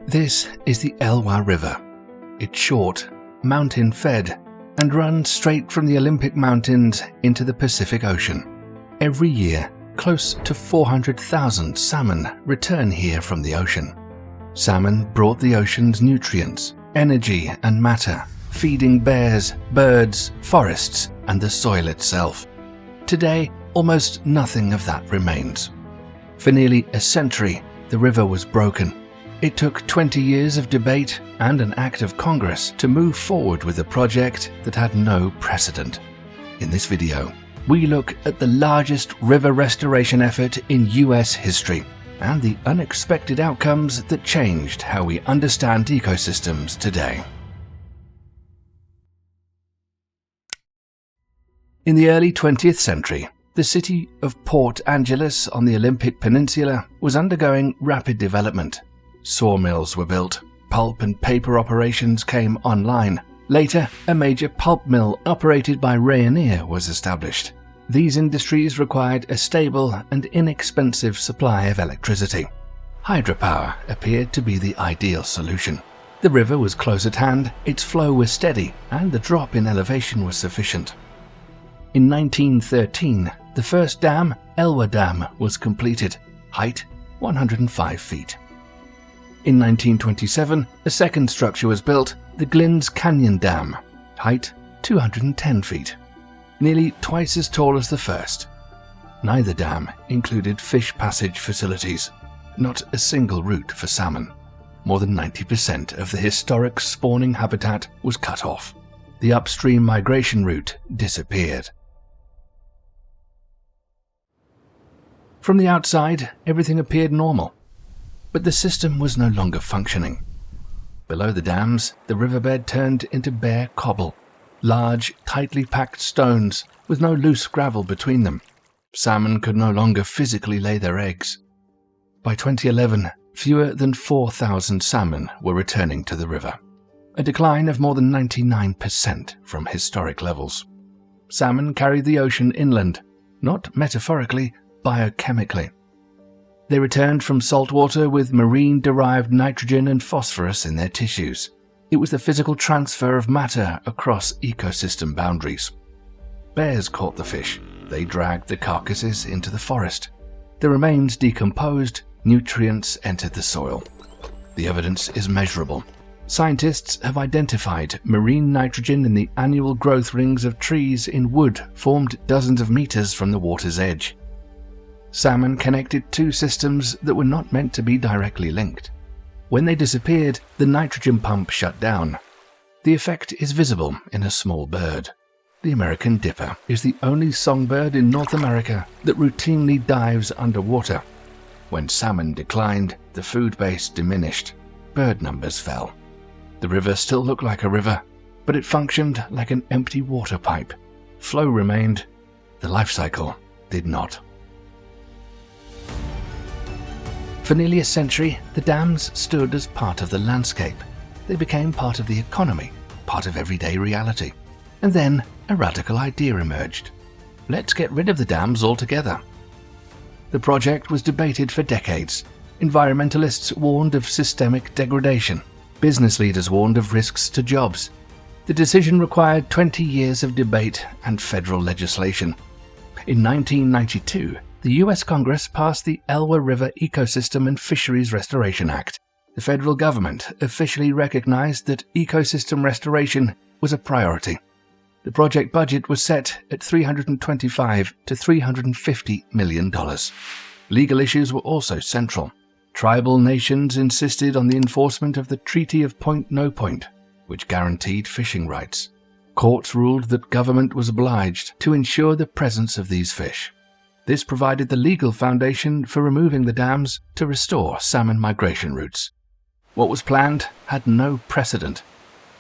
This is the Elwha River. It's short, mountain-fed, and runs straight from the Olympic Mountains into the Pacific Ocean. Every year, close to 400,000 salmon return here from the ocean. Salmon brought the ocean's nutrients, energy, and matter, feeding bears, birds, forests, and the soil itself. Today, almost nothing of that remains. For nearly a century, the river was broken. It took 20 years of debate and an act of Congress to move forward with a project that had no precedent. In this video, we look at the largest river restoration effort in US history and the unexpected outcomes that changed how we understand ecosystems today. In the early 20th century, the city of Port Angeles on the Olympic Peninsula was undergoing rapid development. Sawmills were built, pulp and paper operations came online. Later, a major pulp mill operated by Rayonier was established. These industries required a stable and inexpensive supply of electricity. Hydropower appeared to be the ideal solution. The river was close at hand, its flow was steady, and the drop in elevation was sufficient. In 1913, the first dam, Elwha Dam, was completed, height 105 feet. In 1927, a second structure was built, the Glynns Canyon Dam, height 210 feet, nearly twice as tall as the first. Neither dam included fish passage facilities, not a single route for salmon. More than 90% of the historic spawning habitat was cut off. The upstream migration route disappeared. From the outside, everything appeared normal. But the system was no longer functioning. Below the dams, the riverbed turned into bare cobble, large, tightly packed stones with no loose gravel between them. Salmon could no longer physically lay their eggs. By 2011, fewer than 4,000 salmon were returning to the river, a decline of more than 99% from historic levels. Salmon carried the ocean inland, not metaphorically, biochemically. They returned from saltwater with marine-derived nitrogen and phosphorus in their tissues. It was the physical transfer of matter across ecosystem boundaries. Bears caught the fish. They dragged the carcasses into the forest. The remains decomposed, nutrients entered the soil. The evidence is measurable. Scientists have identified marine nitrogen in the annual growth rings of trees in wood formed dozens of meters from the water's edge. Salmon connected two systems that were not meant to be directly linked. When they disappeared, the nitrogen pump shut down. The effect is visible in a small bird. The American dipper is the only songbird in North America that routinely dives underwater. When salmon declined, the food base diminished. Bird numbers fell. The river still looked like a river, but it functioned like an empty water pipe. Flow remained. The life cycle did not. For nearly a century, the dams stood as part of the landscape. They became part of the economy, part of everyday reality. And then a radical idea emerged. Let's get rid of the dams altogether. The project was debated for decades. Environmentalists warned of systemic degradation. Business leaders warned of risks to jobs. The decision required 20 years of debate and federal legislation. In 1992, the US Congress passed the Elwha River Ecosystem and Fisheries Restoration Act. The federal government officially recognized that ecosystem restoration was a priority. The project budget was set at $325 to $350 million. Legal issues were also central. Tribal nations insisted on the enforcement of the Treaty of Point No Point, which guaranteed fishing rights. Courts ruled that government was obliged to ensure the presence of these fish. This provided the legal foundation for removing the dams to restore salmon migration routes. What was planned had no precedent.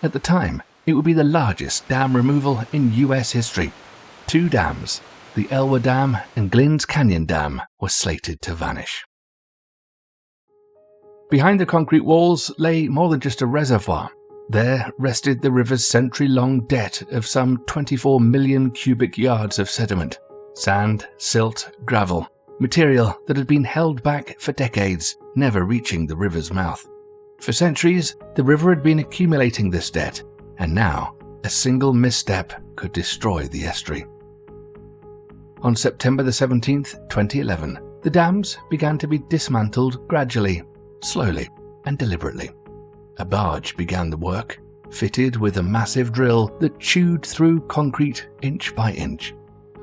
At the time, it would be the largest dam removal in US history. Two dams, the Elwha Dam and Glynns Canyon Dam, were slated to vanish. Behind the concrete walls lay more than just a reservoir. There rested the river's century-long debt of some 24 million cubic yards of sediment. Sand, silt, gravel, material that had been held back for decades, never reaching the river's mouth. For centuries, the river had been accumulating this debt, and now a single misstep could destroy the estuary. On September the 17th, 2011, the dams began to be dismantled gradually, slowly, and deliberately. A barge began the work, fitted with a massive drill that chewed through concrete inch by inch.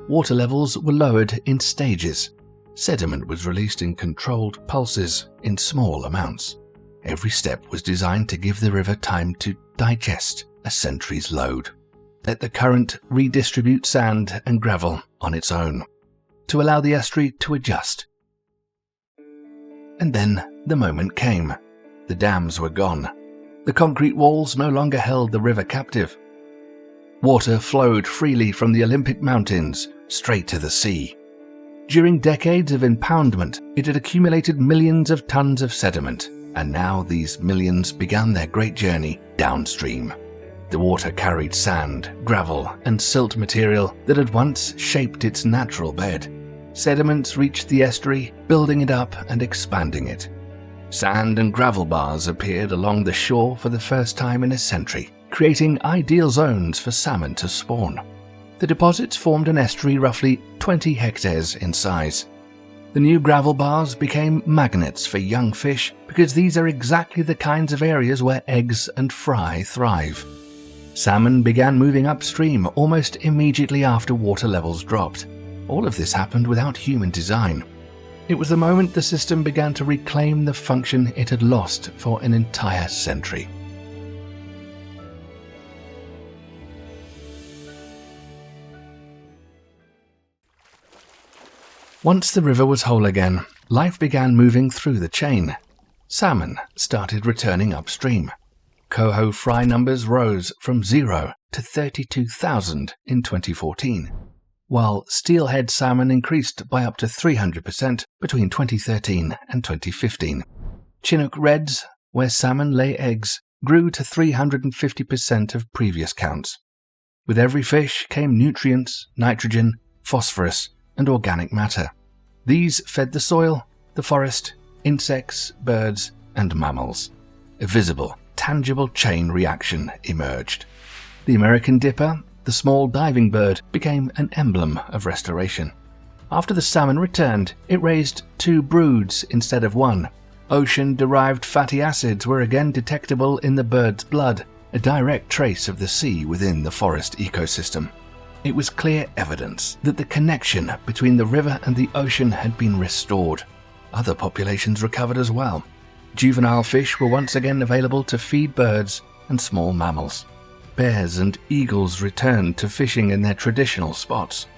Water levels were lowered in stages. Sediment was released in controlled pulses in small amounts. Every step was designed to give the river time to digest a century's load. Let the current redistribute sand and gravel on its own, to allow the estuary to adjust. And then the moment came. The dams were gone. The concrete walls no longer held the river captive. Water flowed freely from the Olympic Mountains straight to the sea. During decades of impoundment, it had accumulated millions of tons of sediment, and now these millions began their great journey downstream. The water carried sand, gravel, and silt material that had once shaped its natural bed. Sediments reached the estuary, building it up and expanding it. Sand and gravel bars appeared along the shore for the first time in a century, creating ideal zones for salmon to spawn. The deposits formed an estuary roughly 20 hectares in size. The new gravel bars became magnets for young fish because these are exactly the kinds of areas where eggs and fry thrive. Salmon began moving upstream almost immediately after water levels dropped. All of this happened without human design. It was the moment the system began to reclaim the function it had lost for an entire century. Once the river was whole again, life began moving through the chain. Salmon started returning upstream. Coho fry numbers rose from 0 to 32,000 in 2014, while steelhead salmon increased by up to 300% between 2013 and 2015. Chinook reds, where salmon lay eggs, grew to 350% of previous counts. With every fish came nutrients, nitrogen, phosphorus, and organic matter. These fed the soil, the forest, insects, birds, and mammals. A visible, tangible chain reaction emerged. The American dipper, the small diving bird, became an emblem of restoration. After the salmon returned, it raised 2 broods instead of 1. Ocean-derived fatty acids were again detectable in the bird's blood, a direct trace of the sea within the forest ecosystem. It was clear evidence that the connection between the river and the ocean had been restored. Other populations recovered as well. Juvenile fish were once again available to feed birds and small mammals. Bears and eagles returned to fishing in their traditional spots.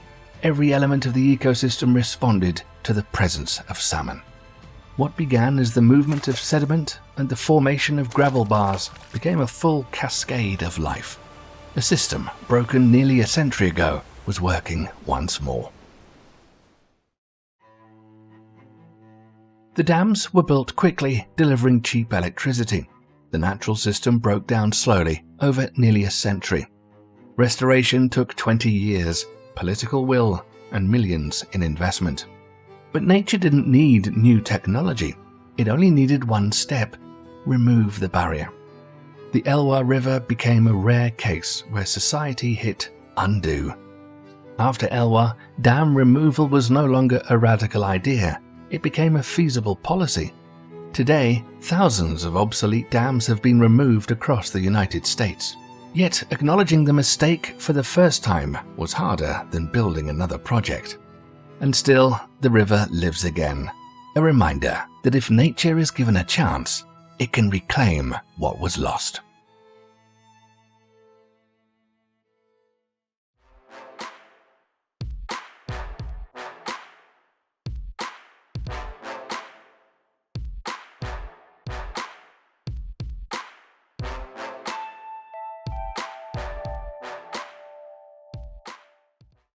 Every element of the ecosystem responded to the presence of salmon. What began as the movement of sediment and the formation of gravel bars became a full cascade of life. A system broken nearly a century ago was working once more. The dams were built quickly, delivering cheap electricity. The natural system broke down slowly over nearly a century. Restoration took 20 years, political will, and millions in investment. But nature didn't need new technology. It only needed one step: remove the barrier. The Elwha River became a rare case where society hit undo. After Elwha, dam removal was no longer a radical idea. It became a feasible policy. Today, thousands of obsolete dams have been removed across the United States. Yet, acknowledging the mistake for the first time was harder than building another project. And still, the river lives again. A reminder that if nature is given a chance, it can reclaim what was lost.